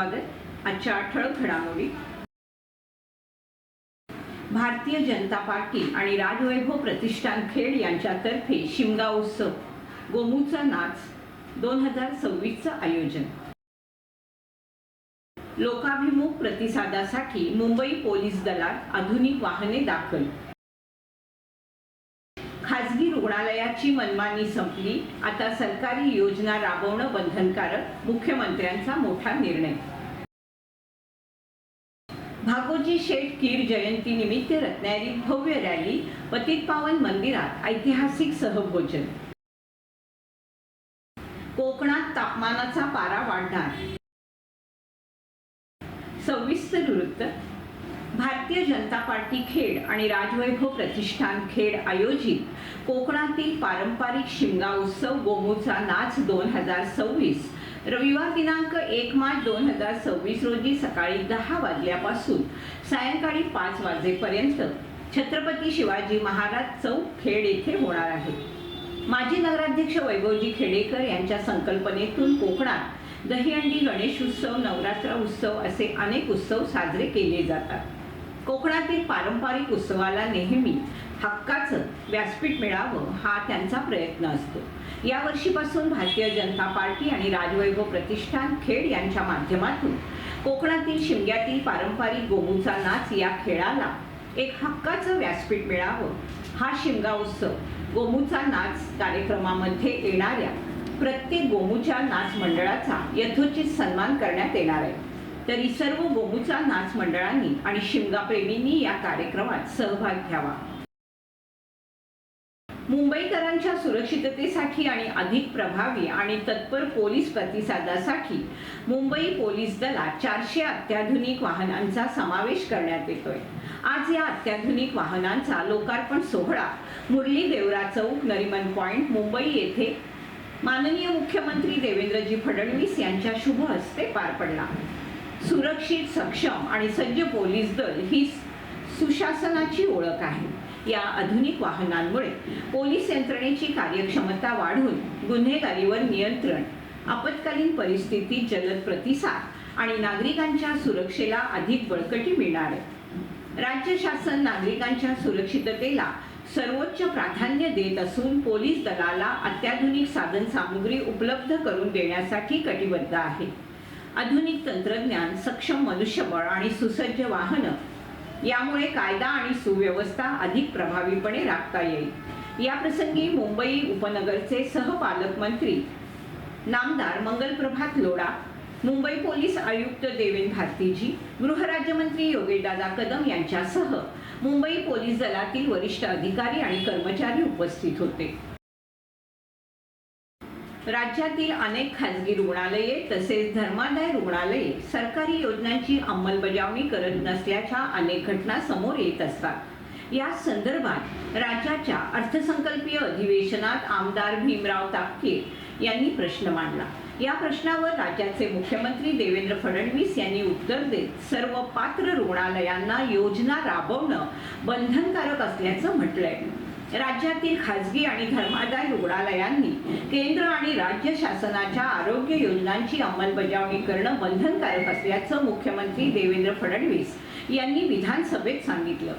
स्वागत। आजच्या ठळक घडामोडी। भारतीय जनता पार्टी आणि राजवैभव प्रतिष्ठान खेड यांच्यातर्फे शिमगा उत्सव गोमूचा नाच 2026 आयोजन। लोकाभिमुख प्रतिसादासाठी मुंबई पोलीस दलात आधुनिक वाहने दाखल। खासगी रुग्णालयाची मनमानी संपली, आता सरकारी योजना राबवणं बंधनकारक, मुख्यमंत्र्यांचा मोठा निर्णय। भागोजी शेठ कीर जयंती निमित्त रत्नागिरीत भव्य रॅली, पतितपावन मंदिरात ऐतिहासिक सहभोजन। कोकणात तापमानाचा पारा वाढणार। सविस्तर वृत्त। भारतीय जनता पार्टी खेड आणि राजवैभव प्रतिष्ठान खेड आयोजित कोकणातील पारंपरिक शिमगा उत्सव गोमूचा नाच 2026 रविवार दिनांक 1 मार्च 2026 रोजी सकाळी 10 वाजल्यापासून सायंकाळी 5 वाजेपर्यंत छत्रपती शिवाजी महाराज चौक खेड येथे होणार आहे। माजी नगराध्यक्ष वैभवजी खेडेकर यांच्या संकल्पनेतून कोकणात दहीहंडी, गणेश उत्सव, नवरात्र उत्सव असे अनेक उत्सव साजरे केले जातात। कोकणातील पारंपरिक उत्सवाला नेहमी हक्काचं व्यासपीठ मिळावं हा त्यांचा प्रयत्न असतो। या वर्षीपासून भारतीय जनता पार्टी आणि राजवैभव प्रतिष्ठान खेड यांच्या माध्यमातून कोकणातील शिमग्यातील पारंपरिक गोमूचा नाच या खेळाला एक हक्काचं व्यासपीठ मिळावं हा शिमगा उत्सव गोमूचा नाच कार्यक्रमामध्ये येणाऱ्या प्रत्येक गोमूच्या नाच मंडळाचा यथोचित सन्मान करण्यात येणार आहे। तरी सर्व गोमूचा नाच मंडळांनी आणि शिमगा प्रेमींनी या कार्यक्रमात सहभाग घ्यावा। मुंबईकरांच्या सुरक्षिततेसाठी आणि अधिक प्रभावी आणि तत्पर पोलीस प्रतिसादासाठी मुंबई पोलीस दलात 400 अत्याधुनिक वाहनांचा समावेश करण्यात येतोय। आज या अत्याधुनिक वाहनांचा लोकार्पण सोहळा मुरली देवरा चौक, नरिमन पॉइंट, मुंबई येथे माननीय मुख्यमंत्री देवेंद्रजी फडणवीस यांच्या शुभ हस्ते पार पडला। सुरक्षित, सक्षम आणि सज्ज पोलीस दल ही सुशासनाची ओळख आहे। या आधुनिक वाहनांमुळे पोलीस यंत्रणेची कार्यक्षमता वाढून गुन्हेगारीवर नियंत्रण, आपत्कालीन परिस्थितीत जलद प्रतिसाद आणि नागरिकांच्या सुरक्षेला अधिक बळकटी मिळणार आहे। राज्य शासन नागरिकांच्या सुरक्षिततेला सर्वोच्च प्राधान्य देत असून पोलीस दलाला अत्याधुनिक साधन सामुग्री उपलब्ध करून देण्यासाठी कटिबद्ध आहे। आधुनिक तंत्रज्ञान, सक्षम मनुष्यबळ आणि सुसज्ज वाहनं यामुळे कायदा आणि सुव्यवस्था अधिक प्रभावीपणे राखता येईल। या प्रसंगी मुंबई उपनगरचे सहपालकमंत्री नामदार मंगलप्रभात लोढा, मुंबई पोलीस आयुक्त देवेंद्र भारतीजी, गृहराज्यमंत्री योगेशदादा कदम यांच्यासह मुंबई पोलीस दलातील वरिष्ठ अधिकारी आणि कर्मचारी उपस्थित होते। राज्यातील अनेक खासगी रुग्णालये तसेच धर्मादाय रुग्णालये सरकारी योजनांची अंमलबजावणी करत नसल्याच्या अनेक घटना समोर येत असतात। या संदर्भात राज्याच्या अर्थसंकल्पीय अधिवेशनात आमदार भीमराव तापकीर यांनी प्रश्न मांडला। या प्रश्नावर राज्याचे मुख्यमंत्री देवेंद्र फडणवीस यांनी उत्तर देत सर्व पात्र रुग्णालयांना योजना राबवणं बंधनकारक असल्याचं म्हटलंय। राज्यातील खासगी आणि धर्मादाय रुग्णालयांनी केंद्र आणि राज्य शासनाच्या आरोग्य योजनांची अंमलबजावणी करणं बंधनकारक असल्याचं मुख्यमंत्री देवेंद्र फडणवीस यांनी विधानसभेत सांगितलं।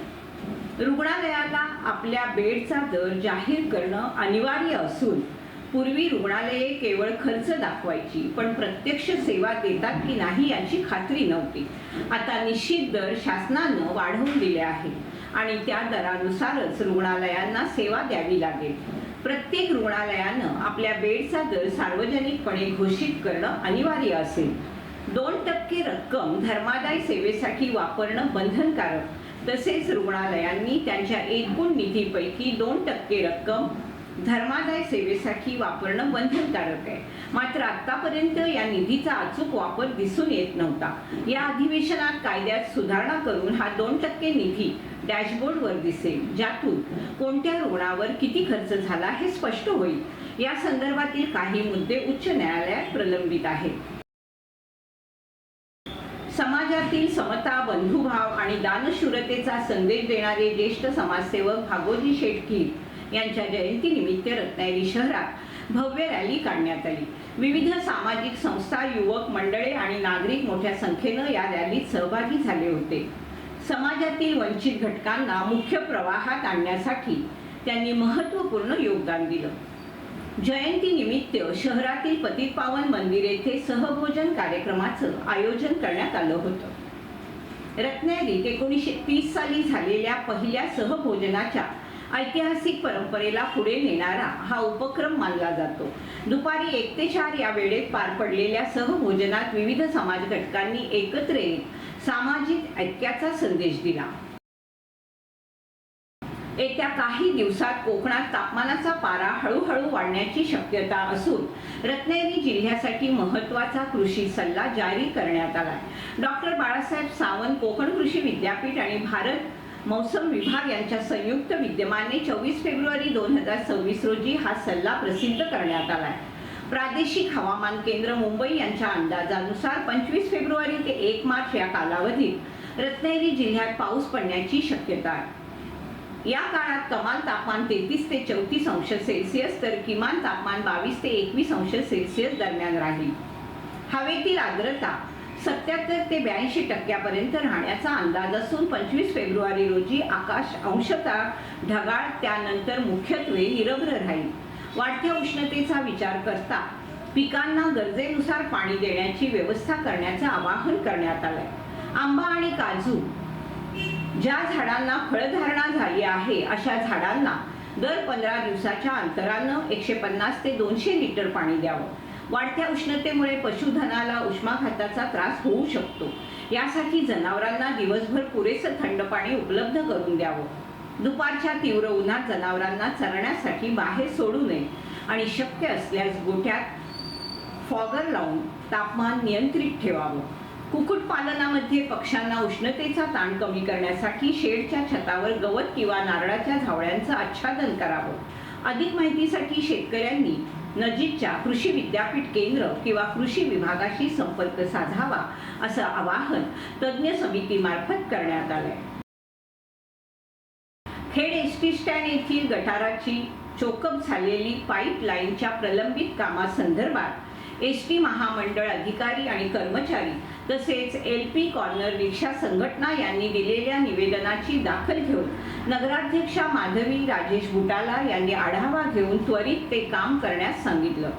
रुग्णालयाला आपल्या बेडचा दर जाहीर करणं अनिवार्य असून पूर्वी रुग्णालये केवळ खर्च दाखवायची पण प्रत्यक्ष सेवा देतात की नाही याची खात्री नव्हती। आता निश्चित दर शासनानं वाढवून दिले आहे आणि त्या दरानुसारच रुग्णालयांना सेवा द्यावी लागेल। प्रत्येक रुग्णालयानं आपल्या बेडचा दर सार्वजनिकपणे घोषित करणं अनिवार्य असेल। 2% रक्कम धर्मादाय सेवेसाठी वापरणं बंधनकारक, तसेच रुग्णालयांनी त्यांच्या एकूण निधीपैकी 2% रक्कम धर्मादाय सेवेसाठी वापरणं बंधनकारक आहे। मात्र आतापर्यंत या निधीचा अचूक वापर दिसून येत नव्हता। या अधिवेशनात कायद्यात सुधारणा करून हा 2% निधी डॅशबोर्डवर दिसेल, ज्यातून कोणत्या रुग्णावर किती खर्च झाला हे स्पष्ट होईल। या संदर्भातील काही मुद्दे उच्च न्यायालयात प्रलंबित आहेत। समाजातील समता, बंधुभाव आणि दानशूरतेचा संदेश देणारे ज्येष्ठ समाजसेवक भागोजी शेठ कीर यांच्या जयंतीनिमित्त रत्नागिरी शहरात भव्य रॅली काढण्यात आली। विविध सामाजिक संस्था, युवक मंडळे आणि नागरिक मोठ्या संख्येनं या रॅलीत सहभागी झाले होते. समाजातील वंचित घटकांना मुख्य प्रवाहात आणण्यासाठी त्यांनी महत्त्वपूर्ण योगदान दिलं. जयंतीनिमित्त शहरातील पतितपावन मंदिर येथे सहभोजन कार्यक्रमाचं आयोजन करण्यात आलं होतं. रत्नागिरीत 1930 साली झालेल्या पहिल्या सहभोजनाच्या ऐतिहासिक परंपरेला पुढे नेणारा हा उपक्रम मानला जातो. दुपारी 1 ते 4 या वेळेत पार पडलेल्या सहभोजनात विविध समाज घटकांनी एकत्र येत सामाजिक ऐक्याचा संदेश दिला. येत्या काही दिवसात कोकणात तापमानाचा पारा हळूहळू वाढण्याची शक्यता असून रत्नागिरी जिल्ह्यासाठी महत्त्वाचा कृषी सल्ला जारी करण्यात आला. डॉक्टर बाळासाहेब सावंत कोकण कृषी विद्यापीठ आणि भारत मौसम विभाग यांच्या संयुक्त विद्यमाने 24 फेब्रुवारी 2026 रोजी हा सल्ला प्रसिद्ध करण्यात आला. प्रादेशिक हवामान केंद्र मुंबई यांच्या अंदाजानुसार 25 फेब्रुवारी ते 1 मार्च या कालावधीत रत्नागिरी जिल्ह्यात पाऊस पडण्याची शक्यता आहे. या काळात कमाल तापमान 33 ते 34 अंश सेल्सिअस तर किमान तापमान 22 ते 21 अंश सेल्सिअस दरम्यान राहील. हवेतील आर्द्रता 77 ते 82% पर्यंत राहण्याचा अंदाज असून 25 फेब्रुवारी रोजी आकाश अंशतः ढगाळ त्यानंतर मुख्यत्वे निरभ्र राहील. वाढत्या उष्णतेचा विचार करता पिकांना गरजेनुसार पाणी देण्याची व्यवस्था करण्याचे आवाहन करण्यात आले. आंबा आणि काजू ज्या झाडांना फळधारणा झाली आहे अशा झाडांना दर 15 दिवसाच्या अंतरानं 150 ते 200 लिटर पाणी द्यावं. वाढत्या उष्णतेमुळे पशुधनाला उष्माघाताचा त्रास होऊ शकतो. यासाठी जनावरांना दिवसभर पुरेसं थंड पाणी उपलब्ध करून द्यावं. दुपारच्या तीव्र उन्हात जनावरांना चरण्यासाठी बाहेर सोडू नये आणि शक्य असल्यास गोठ्यात फॉगर लावून तापमान नियंत्रित ठेवावं. कुक्कुटपालनामध्ये पक्ष्यांना उष्णतेचा ताण कमी करण्यासाठी शेडच्या छतावर गवत किंवा नारळाच्या झावळ्यांचं आच्छादन करावं. अधिक माहितीसाठी शेतकऱ्यांनी नजीकच्या कृषी विद्यापीठ केंद्र किंवा कृषी विभागाशी संपर्क साधावा असं आवाहन तज्ज्ञ समितीमार्फत करण्यात आलंय. खेड एसटी स्टँड येथील गटाराची चोकअप झालेली पाईपलाईनच्या प्रलंबित कामासंदर्भात एसटी महामंडळ अधिकारी आणि कर्मचारी तसेच LP कॉर्नर रिक्षा संघटना यांनी दिलेल्या निवेदनाची दखल घेऊन नगराध्यक्षा माधवी राजेश बुटाला यांनी आढावा घेऊन त्वरित ते काम करण्यास सांगितलं.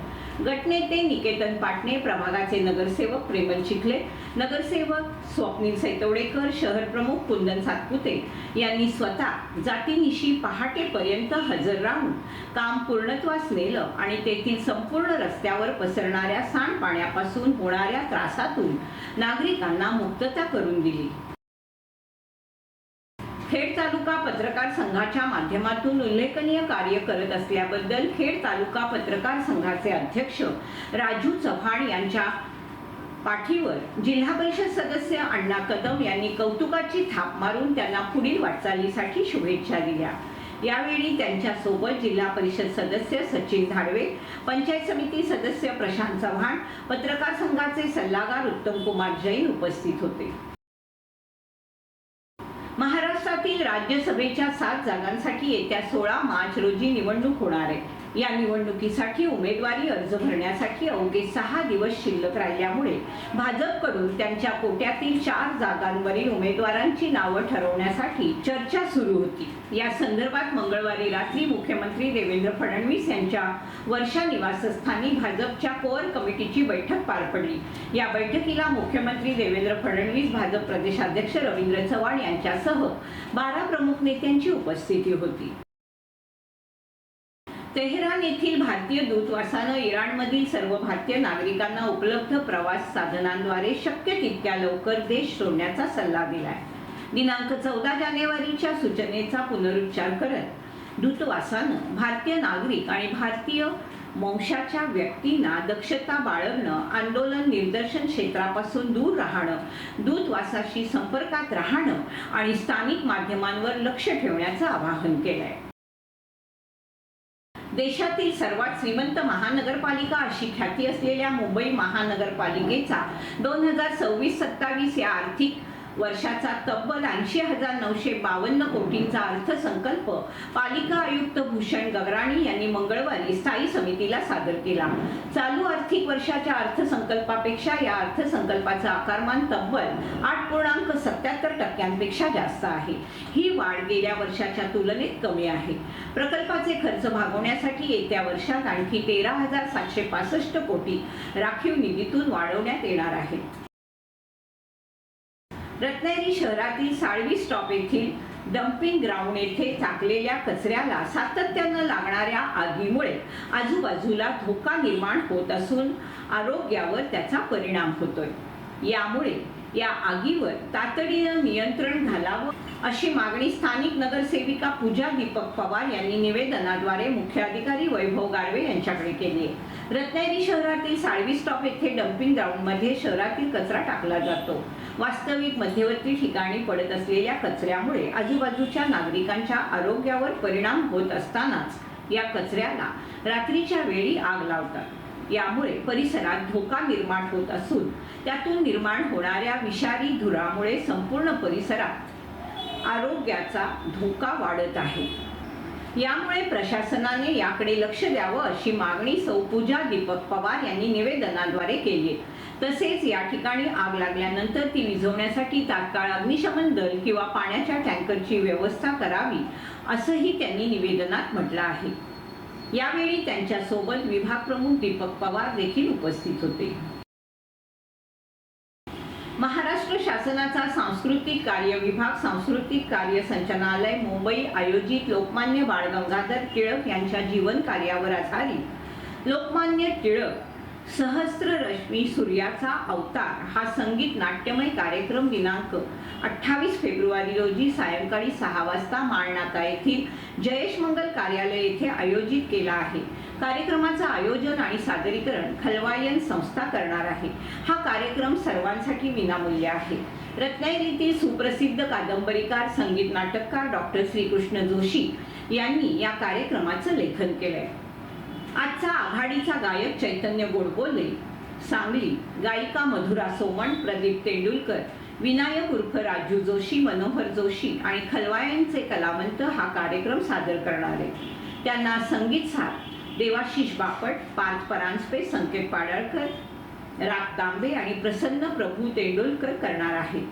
गटनेते निकेतन पाटणे, प्रभागाचे नगरसेवक प्रेमल चिखले, नगरसेवक स्वप्नील सैतवडेकर, शहर प्रमुख कुंदन सातपुते यांनी स्वतः जातीनिशी पहाटेपर्यंत हजर राहून काम पूर्णत्वास नेलं आणि तेथील संपूर्ण रस्त्यावर पसरणाऱ्या सांडपाण्यापासून होणाऱ्या त्रासातून नागरिकांना मुक्तता करून दिली. खेड तालुका पत्रकार संघाच्या माध्यमातून उल्लेखनीय कार्य करत असल्याबद्दल खेड तालुका पत्रकार संघाचे अध्यक्ष राजू चव्हाण यांच्या पाठीवर जिल्हा परिषद सदस्य अण्णा कदम यांनी कौतुकाची थाप मारून त्यांना पुढील वाटचालीसाठी शुभेच्छा दिल्या. यावेळी त्यांच्या सोबत जिल्हा परिषद सदस्य सचिन धाडवे, पंचायत समिती सदस्य प्रशांत चव्हाण, पत्रकार संघाचे सल्लागार उत्तम कुमार जैन उपस्थित होते. महाराष्ट्रातील राज्यसभेच्या 7 जागांसाठी येत्या 16 मार्च रोजी निवडणूक होणार आहे. या निवडणुकीसाठी उमेदवारी अर्ज भरण्यासाठी अवघे 6 दिवस शिल्लक राहिल्यामुळे भाजपकडून त्यांच्या कोट्यातील 4 जागांवरील उमेदवारांची नावं ठरवण्यासाठी चर्चा सुरू होती. या संदर्भात मंगळवारी रात्री मुख्यमंत्री देवेंद्र फडणवीस यांच्या वर्षा निवासस्थानी भाजपच्या कोअर कमिटीची बैठक पार पडली. या बैठकीला मुख्यमंत्री देवेंद्र फडणवीस, भाजप प्रदेशाध्यक्ष रवींद्र चव्हाण यांच्यासह 12 प्रमुख नेत्यांची उपस्थिती होती. तेहरान येथील भारतीय दूतावासानं इराणमधील सर्व भारतीय नागरिकांना उपलब्ध प्रवास साधनांद्वारे शक्य तितक्या लवकर देश सोडण्याचा सल्ला दिलाय. दिनांक 14 जानेवारीच्या सूचनेचा पुनरुच्चार करत दूतावासानं भारतीय नागरिक आणि भारतीय वंशाच्या व्यक्तींना दक्षता बाळगणं, आंदोलन निदर्शन क्षेत्रापासून दूर राहणं, दूतावासाशी संपर्कात राहणं आणि स्थानिक माध्यमांवर लक्ष ठेवण्याचं आवाहन केलंय. देशातील सर्वात श्रीमंत महानगरपालिका अशी ख्याती असलेल्या मुंबई महानगरपालिकेचा 2026-27 या आर्थिक वर्षाचा तब्बल 80,952 कोटींचा अर्थसंकल्प पालिका आयुक्त भूषण गगराणी यांनी मंगळवारी स्थायी समितीला सादर केला. चालू आर्थिक वर्षाच्या अर्थसंकल्पापेक्षा या अर्थसंकल्पाचा आकारमान तब्बल 8.77% जास्त आहे. ही वाढ गेल्या वर्षाच्या तुलनेत कमी आहे. प्रकल्पाचे खर्च भागवण्यासाठी येत्या वर्षात आणखी 13,765 कोटी राखीव निधीतून वाढवण्यात येणार आहे. रत्नागिरी शहरातील साळवी स्टॉप येथील डम्पिंग ग्राउंड येथे टाकलेल्या कचऱ्याला सातत्यानं लागणाऱ्या आगीमुळे आजूबाजूला धोका निर्माण होत असून आरोग्यावर त्याचा परिणाम होतोय. यामुळे या आगीवर तातडीनं नियंत्रण घालावं अशी मागणी स्थानिक नगरसेविका पूजा दीपक पवार यांनी निवेदनाद्वारे मुख्याधिकारी वैभव गारवे यांच्याकडे केली आहे. रत्नागिरी शहरातील साळवी स्टॉप येथे डम्पिंग ग्राउंडमध्ये शहरातील कचरा टाकला जातो. वास्तविक मध्यवर्ती ठिकाणी पडत असलेल्या कचऱ्यामुळे आजूबाजूच्या नागरिकांच्या आरोग्यावर परिणाम होत असतानाच या कचऱ्याला रात्रीच्या वेळी आग लावतात. यामुळे परिसरात धोका निर्माण होत असून त्यातून निर्माण होणाऱ्या विषारी धुरामुळे संपूर्ण परिसरात आरोग्याचा धोका वाढत आहे. यामुळे प्रशासनाने याकडे लक्ष द्यावं अशी मागणी सौ पूजा दीपक पवार यांनी निवेदनाद्वारे केली आहे. तसेच या ठिकाणी आग लागल्यानंतर ती विझवण्यासाठी तात्काळ अग्निशमन दल किंवा पाण्याच्या टँकरची व्यवस्था करावी असंही त्यांनी निवेदनात म्हटलं आहे. यावेळी त्यांच्या सोबत विभाग प्रमुख दीपक पवार देखील उपस्थित होते. महाराष्ट्र शासनाचा सांस्कृतिक कार्य विभाग सांस्कृतिक कार्य संचालनालय मुंबई आयोजित लोकमान्य बाळ गंगाधर टिळक यांच्या जीवन कार्यावर आधारित लोकमान्य टिळक सहस्त्र रश्मी सूर्याचा अवतार हा संगीत नाट्यमय कार्यक्रम दिनांक 28 फेब्रुवारी रोजी सायंकाळी 6 वाजता माळनाका येथील जयेश मंगल कार्यालय येथे आयोजित केला आहे. कार्यक्रमाचं आयोजन आणि सादरीकरण खलवायन संस्था करणार आहे. हा कार्यक्रम सर्वांसाठी विनामूल्य आहे. रत्नागिरीतील सुप्रसिद्ध कादंबरीकार संगीत नाटककार डॉक्टर श्रीकृष्ण जोशी यांनी या कार्यक्रमाचं लेखन केलंय. आजचा आघाडीचा गायक चैतन्य गोडबोले, सांगली गायिका मधुरा सोमण, प्रदीप तेंडुलकर, विनायक उर्फ राजू जोशी, मनोहर जोशी आणि खलवायांचे कलावंत हा कार्यक्रम सादर करणार आहेत. त्यांना संगीत साथ देवाशिष बापट, पार्थ परांजपे, संकेत पाडळकर, राग तांबे आणि प्रसन्न प्रभू तेंडुलकर करणार आहेत.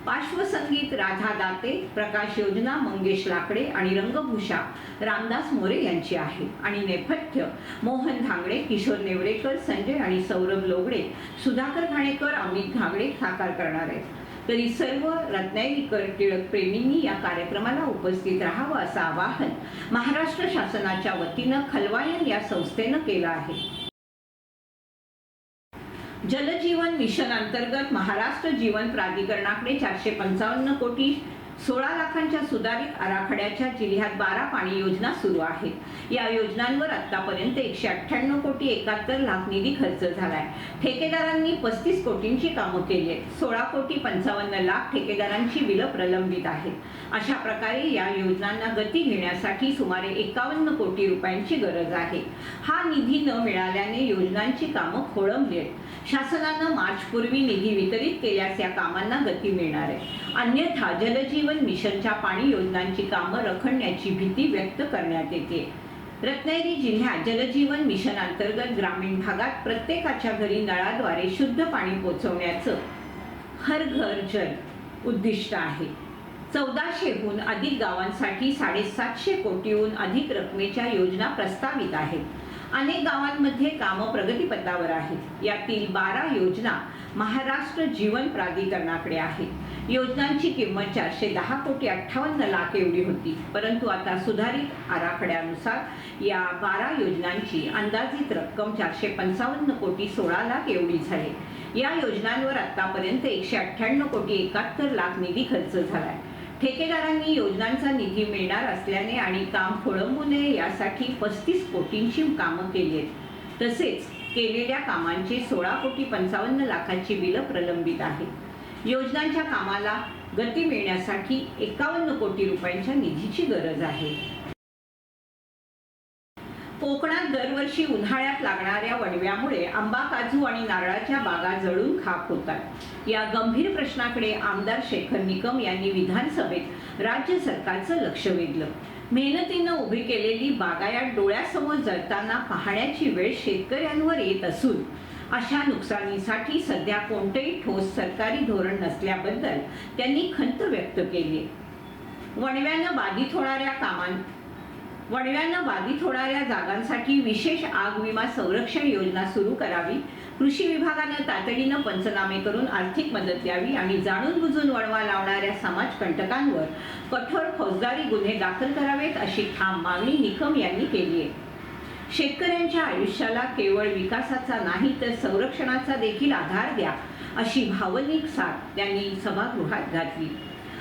पार्श्वसंगीत राधा दाते, प्रकाश योजना मंगेश लाकडे आणि रंगभूषा रामदास मोरे यांची आहे आणि नेपथ्य मोहन धांगडे, किशोर नेवरेकर, संजय आणि सौरभ लोगडे, सुधाकर घाणेकर, अमित घागडे साकार करणार आहेत. तरी सर्व रत्नागिरीकर टिळक प्रेमींनी या कार्यक्रमाला उपस्थित राहावं असं आवाहन महाराष्ट्र शासनाच्या वतीनं खलवायन या संस्थेनं केलं आहे. जलजीवन मिशन अंतर्गत महाराष्ट्र जीवन प्राधिकरणाकडे 455 कोटी 16 लाखांच्या सुधारित आराखड्याच्या जिल्ह्यात 12 पाणी योजना सुरू आहेत. या योजनांवर आतापर्यंत 198 कोटी 71 लाख निधी खर्च झालाय. ठेकेदारांनी 35 कोटींची कामं केली आहेत. 16 कोटी 55 लाख ठेकेदारांची बिलं प्रलंबित आहेत. अशा प्रकारे या योजनांना गती घेण्यासाठी सुमारे 51 कोटी रुपयांची गरज आहे. हा निधी न मिळाल्याने योजनांची कामं खोळंबली आहेत. शासनानं मार्चपूर्वी निधी वितरित केल्यास या कामांना गती मिळणार आहे. अन्यथा जलजीवन मिशनच्या पाणी योजनांची कामं रखडण्याची भीती व्यक्त करण्यात येते. रत्नागिरी जिल्ह्यात जलजीवन मिशन अंतर्गत ग्रामीण भागात प्रत्येकाच्या घरी नळाद्वारे शुद्ध पाणी पोहोचवण्याचं हर घर जल उद्दिष्ट आहे. 1400हून अधिक गावांसाठी 750 कोटीहून अधिक रकमेच्या योजना प्रस्तावित आहेत. अनेक गावांमध्ये कामं प्रगतीपथावर आहेत. यातील 12 योजना महाराष्ट्र जीवन प्राधिकरणाकडे आहेत. योजनांची किंमत 410 कोटी 58 लाख एवढी होती, परंतु आता सुधारित आराखड्यानुसार या 12 योजनांची अंदाजित रक्कम 455 कोटी 16 लाख एवढी झाली. या योजनांवर आतापर्यंत 198 कोटी 71 लाख निधी खर्च झालाय. ठेकेदारांनी योजनांचा निधी मिळणार असल्याने आणि काम खोळंबू नये यासाठी 35 कोटींची कामं केली आहेत. तसेच केलेल्या कामांची 16 कोटी 55 लाखांची बिलं प्रलंबित आहेत. योजनांच्या कामाला गती मिळण्यासाठी 51 कोटी रुपयांच्या निधीची गरज आहे. कोकणात दरवर्षी उन्हाळ्यात लागणाऱ्या वणव्यामुळे आंबा, काजू आणि नारळाच्या बागा जळून खाक होतात। या गंभीर प्रश्नाकडे आमदार शेखर निकम यांनी विधानसभेत राज्य सरकारचं लक्ष वेधलं। मेहनतीनं उभी केलेली बागायत डोळ्यासमोर जळताना पाहण्याची वेळ शेतकऱ्यांवर येत असून अशा नुकसानीसाठी सध्या कोणतेही ठोस सरकारी धोरण नसल्याबद्दल त्यांनी खंत व्यक्त केली। वणव्यानं बाधित होणाऱ्या जागांसाठी विशेष आग विमा संरक्षण योजना सुरू करावी, कृषी विभागानं तातडीनं पंचनामे करून आर्थिक मदत द्यावी आणि जाणून बुजून वणवा लावणाऱ्या समाजकंटकांवर कठोर फौजदारी गुन्हे दाखल करावेत, अशी ठाम मागणी निकम यांनी केली आहे। शेतकऱ्यांच्या आयुष्याला केवळ विकासाचा नाही तर संरक्षणाचा देखील आधार द्या, अशी भावनिक साथ त्यांनी सभागृहात घातली।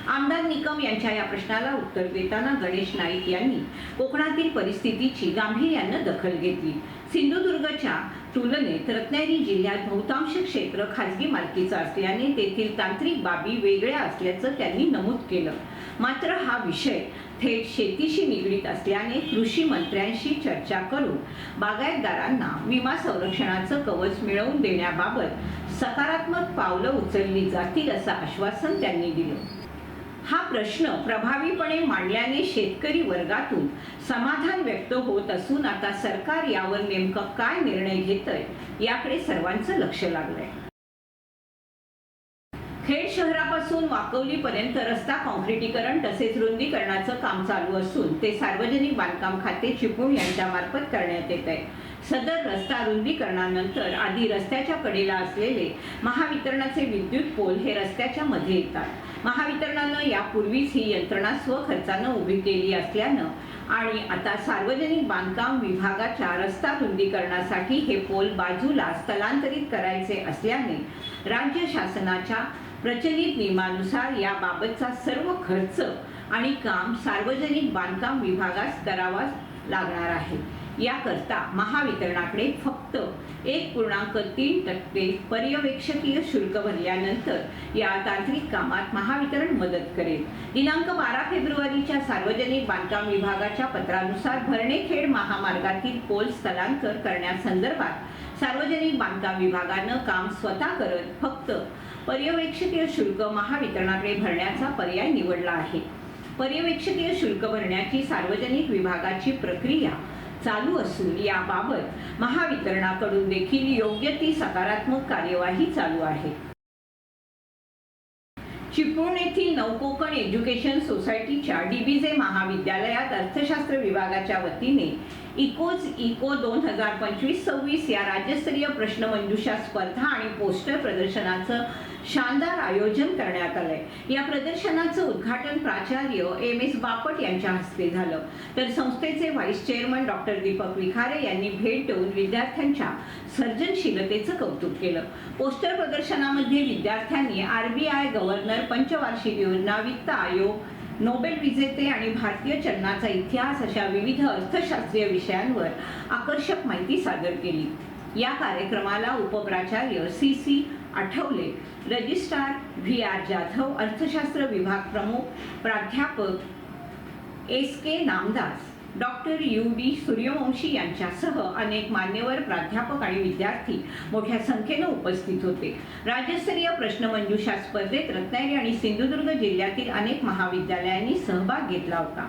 आमदार निकम यांच्या या प्रश्नाला उत्तर देताना गणेश नाईक यांनी कोकणातील परिस्थितीची गांभीर्यानं दखल घेतली। सिंधुदुर्गच्या तुलनेत रत्नागिरी जिल्ह्यात बहुतांश क्षेत्र खाजगी मालकीचं असल्याने तेथील तांत्रिक बाबी वेगळ्या असल्याचं त्यांनी नमूद केलं। मात्र हा विषय थेट शेतीशी निगडीत असल्याने कृषी मंत्र्यांशी चर्चा करून बागायतदारांना विमा संरक्षणाचं कवच मिळवून देण्याबाबत सकारात्मक पावलं उचलली जातील असं आश्वासन त्यांनी दिलं। हा प्रश्न प्रभावीपणे मांडल्याने शेतकरी वर्गातून समाधान व्यक्त होत असून आता सरकार यावर नेमकं काय निर्णय घेतंय याकडे सर्वांचं लक्ष लागलंय। खेड शहरापासून वाकवलीपर्यंत रस्ता काँक्रिटीकरण तसेच रुंदीकरणाचं काम चालू असून ते सार्वजनिक बांधकाम खाते चिपळूण यांच्या मार्फत करण्यात येत आहे। सदर रस्ता रुंदीकरणानंतर आधी रस्त्याच्या कडेला असलेले महावितरणाचे विद्युत पोल हे रस्त्याच्या मध्ये येतात। महावितरणानं यापूर्वीच ही यंत्रणा स्वखर्चानं उभी केली असल्यानं आणि आता सार्वजनिक बांधकाम विभागाच्या रस्ता रुंदीकरणासाठी हे पोल बाजूला स्थलांतरित करायचे असल्याने राज्य शासनाच्या प्रचलित नियमानुसार याबाबतचा सर्व खर्च आणि काम सार्वजनिक बांधकाम विभागास करावा लागणार आहे। याकरता महावितरणाकडे फक्त 1.3% पर्यवेक्षकीय शुल्क भरल्यानंतर या तांत्रिक कामात महावितरण मदत करेल। दिनांक 12 फेब्रुवारीच्या सार्वजनिक बांधकाम विभागाच्या पत्रानुसार भरणेखेड महामार्गातील पोल स्थलांतर करण्यासंदर्भात सार्वजनिक बांधकाम विभागानं काम स्वतः करत फक्त पर्यवेक्षकीय शुल्क महावितरणाकडे भरण्याचा पर्याय निवडला आहे। पर्यवेक्षकीय शुल्क भरण्याची सार्वजनिक विभागाची प्रक्रिया चालू असून याबाबत महावितरणाकडून देखील योग्य ती सकारात्मक कार्यवाही चालू आहे। चिपळूण येथील नवकोकण एज्युकेशन सोसायटीच्या डीबीजे महाविद्यालयात अर्थशास्त्र विभागाच्या वतीने इको 2025-26 या राज्यस्तरीय प्रश्नमंजुषा स्पर्धा आणि पोस्टर प्रदर्शनाचं शानदार आयोजन करण्यात आलंय। या प्रदर्शनाचं उद्घाटन प्राचार्य MS बापट यांच्या हस्ते झालं, तर संस्थेचे व्हाईस चेअरमन डॉक्टर दीपक विखारे यांनी भेट देऊन विद्यार्थ्यांच्या सर्जनशीलतेचं कौतुक केलं। पोस्टर प्रदर्शनामध्ये विद्यार्थ्यांनी RBI गव्हर्नर, पंचवार्षिक योजना, वित्त आयोग, नोबेल विजेते आणि भारतीय चलनाचा इतिहास अशा विविध अर्थशास्त्रीय विषयांवर आकर्षक माहिती सादर केली। या कार्यक्रमाला उपप्राचार्य CC Athawale, registrar VR Jadhav, अर्थशास्त्र विभाग प्रमुख प्राध्यापक SK Namdas, doctor UD Suryavanshi यांच्यासह अनेक मान्यवर प्राध्यापक आणि विद्यार्थी मोठ्या संख्येने उपस्थित होते। राज्यस्तरीय प्रश्नमंजुषा स्पर्धेत रत्नागिरी आणि सिंधुदुर्ग जिल्ह्यातील अनेक महाविद्यालयांनी सहभाग घेतला होता।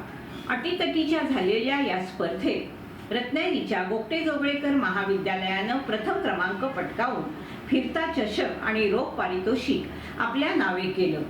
अटीतटीच्या झालेल्या या स्पर्धेत रत्नागिरीच्या गोगटे जोगळेकर महाविद्यालयानं प्रथम क्रमांक पटकावून फिरता चषक आणि रोख पारितोषिक आपल्या नावे केलं।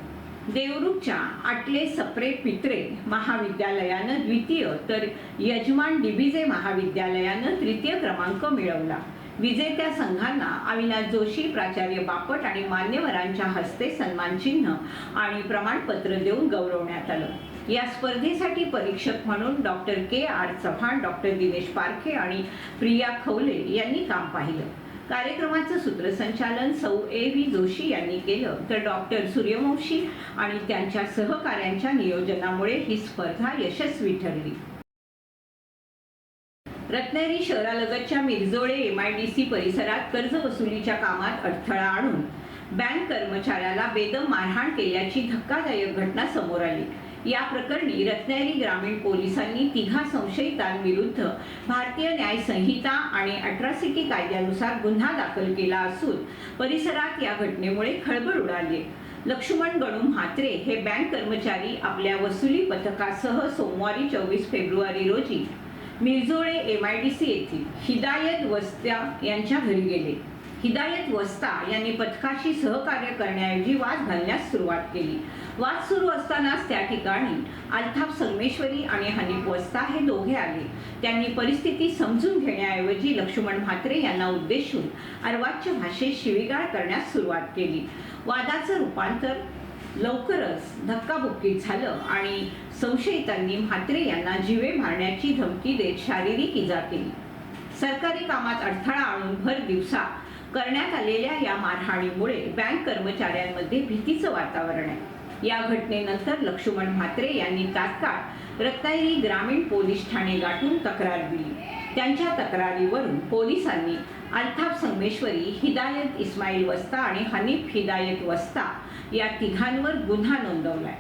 देवरुखच्या आटले सप्रे पित्रे महाविद्यालयानं द्वितीय तर यजमान डीबीजे महाविद्यालयानं तृतीय क्रमांक मिळवला। विजेत्या संघांना अविनाश जोशी, प्राचार्य बापट आणि मान्यवरांच्या हस्ते सन्मानचिन्ह आणि प्रमाणपत्र देऊन गौरवण्यात आलं। या स्पर्धेसाठी परीक्षक म्हणून doctor KR Chavan, doctor Dinesh Parkhe आणि प्रिया खवले यांनी काम पाहिलं। कार्यक्रमाचं सूत्रसंचालन सौ AV जोशी यांनी केलं, तर डॉक्टर सूर्यवंशी आणि त्यांच्या सहकाऱ्यांच्या नियोजनामुळे ही स्पर्धा यशस्वी ठरली। रत्नागिरी शहरालगतच्या मिरजोळे MIDC परिसरात कर्ज वसुलीच्या कामात अडथळा आणून बँक कर्मचाऱ्याला बेदम मारहाण केल्याची धक्कादायक घटना समोर आली। या प्रकरणी रत्नागिरी ग्रामीण पोलिसांनी तिघा संशयितांविरुद्ध भारतीय न्याय संहिता आणि अट्रॉसिटी कायद्यानुसार गुन्हा दाखल केला असून परिसरात या घटनेमुळे खळबळ उडाली। लक्ष्मण गणू म्हात्रे हे बँक कर्मचारी आपल्या वसुली पथकासह सोमवारी 24 फेब्रुवारी रोजी मिरजोळे MIDC येथील हिदायत वस्ता यांच्या घरी गेले। हिदायत वस्ता यांनी पथकाशी सहकार्य करण्याऐवजी वाद घालण्यास सुरुवात केली। वाद सुरू असतानाच त्या ठिकाणी अल्ताफ संगमेश्वरी आणि हनीफ वस्ता हे दोघे आले। त्यांनी परिस्थिती समजून घेण्याऐवजी लक्ष्मण म्हात्रे यांना उद्देशून अर्वाच्य भाषेत शिवीगाळ करण्यास सुरुवात केली। वादाचं रूपांतर लवकरच धक्काबुक्कीत झालं आणि संशयितांनी म्हात्रे यांना जीवे मारण्याची धमकी देत शारीरिक इजा केली। सरकारी कामात अडथळा आणून भर दिवसा करण्यात आलेल्या या मारहाणीमुळे बँक कर्मचाऱ्यांमध्ये भीतीचं वातावरण आहे। या घटनेनंतर लक्ष्मण म्हात्रे यांनी तात्काळ रत्नागिरी ग्रामीण पोलीस ठाणे गाठून तक्रार दिली। त्यांच्या तक्रारीवरून पोलिसांनी अल्ताफ संगमेश्वरी, हिदायत इस्माईल वस्ता आणि हनीफ हिदायत वस्ता या तिघांवर गुन्हा नोंदवलाय।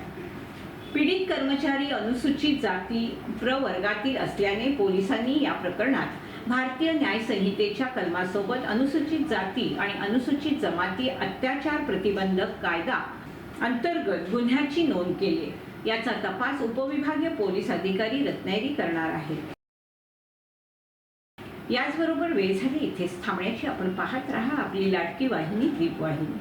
पीडित कर्मचारी अनुसूचित जाती प्रवर्गातील असल्याने पोलिसांनी या प्रकरणात भारतीय न्याय संहितेच्या कलमासोबत अनुसूचित जाती आणि अनुसूचित जमाती अत्याचार प्रतिबंधक कायदा अंतर्गत गुन्ह्याची नोंद केली। याचा तपास उपविभागीय पोलीस अधिकारी रत्नागिरी करणार आहेत। याचबरोबर वेळ झाली इथेच थांबण्याची। आपण पाहत राहा आपली लाडकी वाहिनी, दीप वाहिनी।